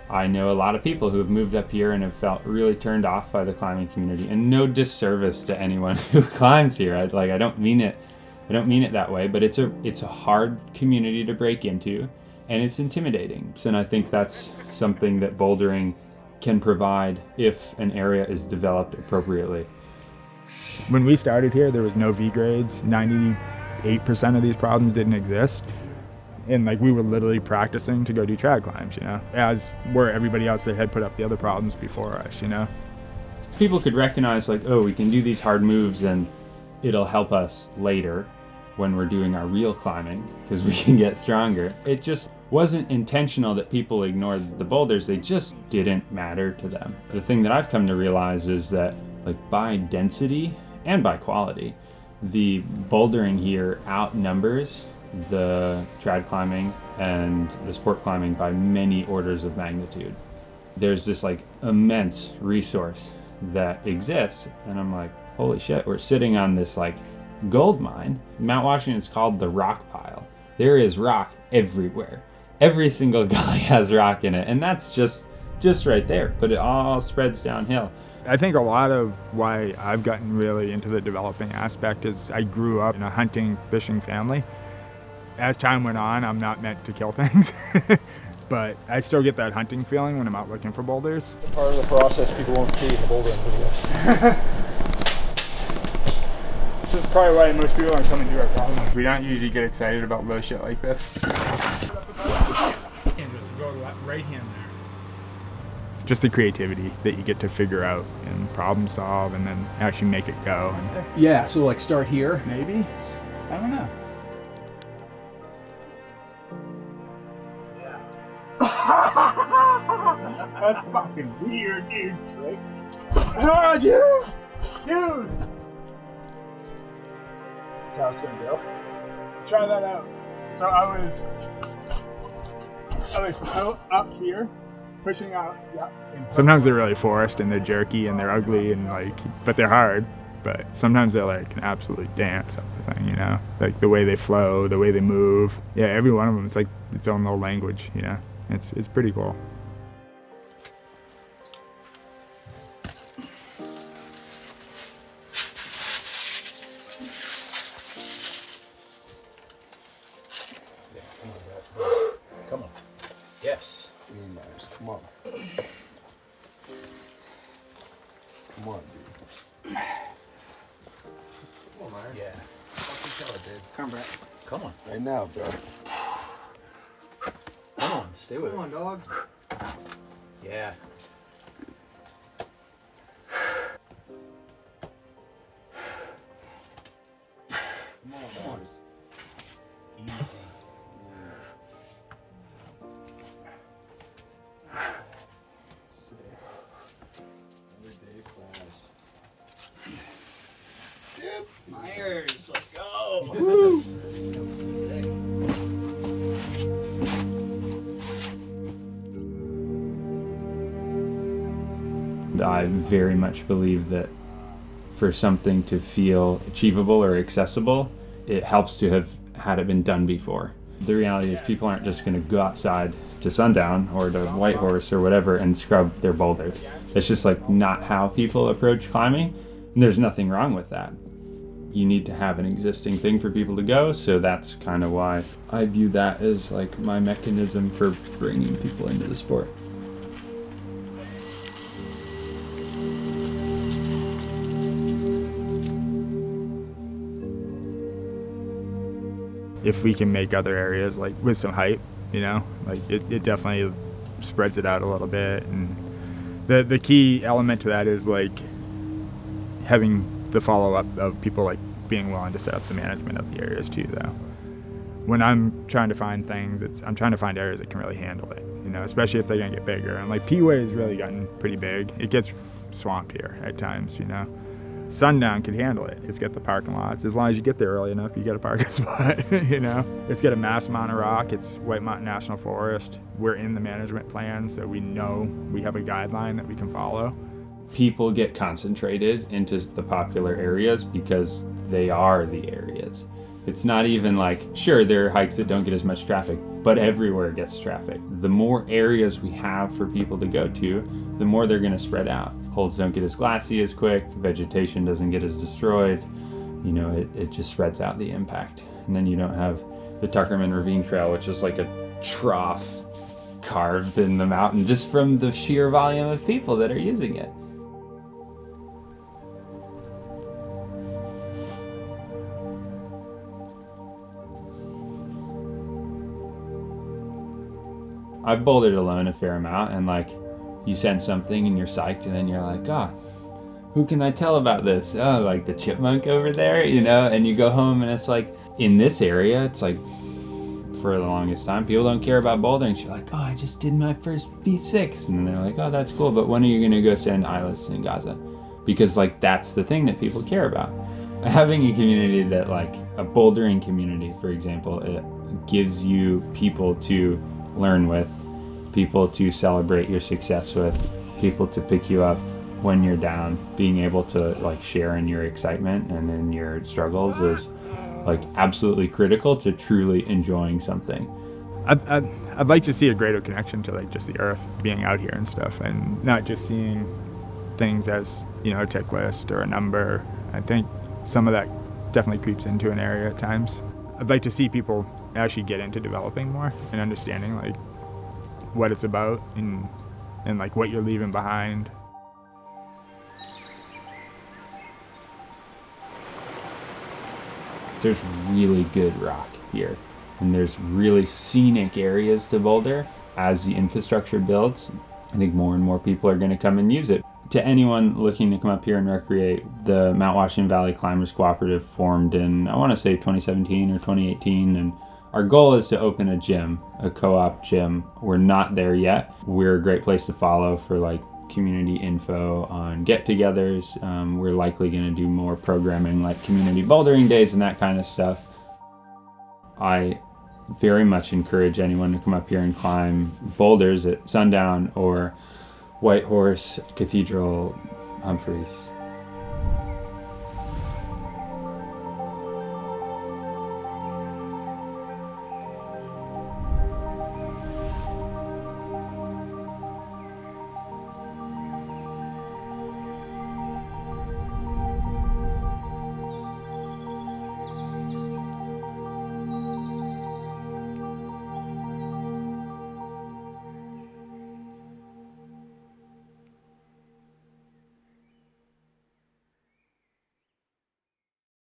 I know a lot of people who have moved up here and have felt really turned off by the climbing community, and no disservice to anyone who climbs here. I don't mean it that way, but it's a hard community to break into, and it's intimidating. And I think that's something that bouldering can provide if an area is developed appropriately. When we started here, there was no V grades. 98% of these problems didn't exist. And like, we were literally practicing to go do trad climbs, you know, as were everybody else that had put up the other problems before us, you know. People could recognize like, oh, we can do these hard moves and it'll help us later when we're doing our real climbing, because we can get stronger. It just wasn't intentional that people ignored the boulders. They just didn't matter to them. The thing that I've come to realize is that, like, by density and by quality, the bouldering here outnumbers the trad climbing and the sport climbing by many orders of magnitude. There's this like immense resource that exists, and I'm like, holy shit, we're sitting on this like gold mine. Mount Washington is called the rock pile. There is rock everywhere. Every single gully has rock in it, and that's just right there, but it all spreads downhill. I think a lot of why I've gotten really into the developing aspect is I grew up in a hunting, fishing family. As time went on, I'm not meant to kill things, but I still get that hunting feeling when I'm out looking for boulders. Part of the process people won't see in the bouldering videos. This is probably why most people aren't coming to our problems. We don't usually get excited about low shit like this. And just go right hand there. Just the creativity that you get to figure out and problem solve and then actually make it go. Yeah, so like start here. Maybe? I don't know. That's fucking weird, dude. Right? Oh, dude! That's how it's gonna go. Try that out. So I was up here, pushing out. Yeah. Sometimes they're really forced and they're jerky and they're ugly and like, but they're hard. But sometimes they're like can absolutely dance up the thing, you know? Like the way they flow, the way they move. Yeah, every one of them is like its own little language, you know? It's pretty cool. Come on. Yes. Nice. Come on. Come on, dude. Come on, man. Yeah. Fucking kill it, dude. Come, Brett. Come on. Right now, bro. Come on, stay with it. Come on, dog. Yeah. Come on, boys. Easy. Everyday class. Yep. Myers, let's go. Woo! I very much believe that for something to feel achievable or accessible, it helps to have had it been done before. The reality is people aren't just going to go outside to Sundown or to Whitehorse or whatever and scrub their boulders. That's just like not how people approach climbing, and there's nothing wrong with that. You need to have an existing thing for people to go, so that's kind of why I view that as like my mechanism for bringing people into the sport. If we can make other areas like with some height, you know, like it definitely spreads it out a little bit. And the key element to that is like having the follow-up of people like being willing to set up the management of the areas too, though. When I'm trying to find things, I'm trying to find areas that can really handle it, you know, especially if they're gonna get bigger. And like P-Way has really gotten pretty big. It gets swamped here at times, you know. Sundown can handle it. It's got the parking lots. As long as you get there early enough, you get a parking spot, you know. It's got a mass amount of rock. It's White Mountain National Forest. We're in the management plan, so we know we have a guideline that we can follow. People get concentrated into the popular areas because they are the areas. It's not even like, sure, there are hikes that don't get as much traffic, but everywhere gets traffic. The more areas we have for people to go to, the more they're going to spread out. Holes don't get as glassy as quick, vegetation doesn't get as destroyed. You know, it just spreads out the impact. And then you don't have the Tuckerman Ravine Trail, which is like a trough carved in the mountain just from the sheer volume of people that are using it. I've bouldered alone a fair amount, and like you send something and you're psyched, and then you're like, who can I tell about this? Oh, like the chipmunk over there, you know? And you go home and it's like, in this area, it's like, for the longest time, people don't care about bouldering. She's like, I just did my first V6. And then they're like, that's cool, but when are you gonna go send Eilers in Gaza? Because like, that's the thing that people care about. Having a community that, like a bouldering community, for example, it gives you people to learn with, people to celebrate your success with, people to pick you up when you're down. Being able to like share in your excitement and in your struggles is like absolutely critical to truly enjoying something. I'd like to see a greater connection to like just the earth, being out here and stuff, and not just seeing things as, you know, a tick list or a number. I think some of that definitely creeps into an area at times. I'd like to see people actually get into developing more and understanding like what it's about and like what you're leaving behind. There's really good rock here, and there's really scenic areas to boulder. As the infrastructure builds, I think more and more people are going to come and use it. To anyone looking to come up here and recreate, the Mount Washington Valley Climbers Cooperative formed in, I want to say 2017 or 2018, and our goal is to open a gym, a co-op gym. We're not there yet. We're a great place to follow for like community info on get-togethers. We're likely going to do more programming like community bouldering days and that kind of stuff. I very much encourage anyone to come up here and climb boulders at Sundown or Whitehorse, Cathedral, Humphreys.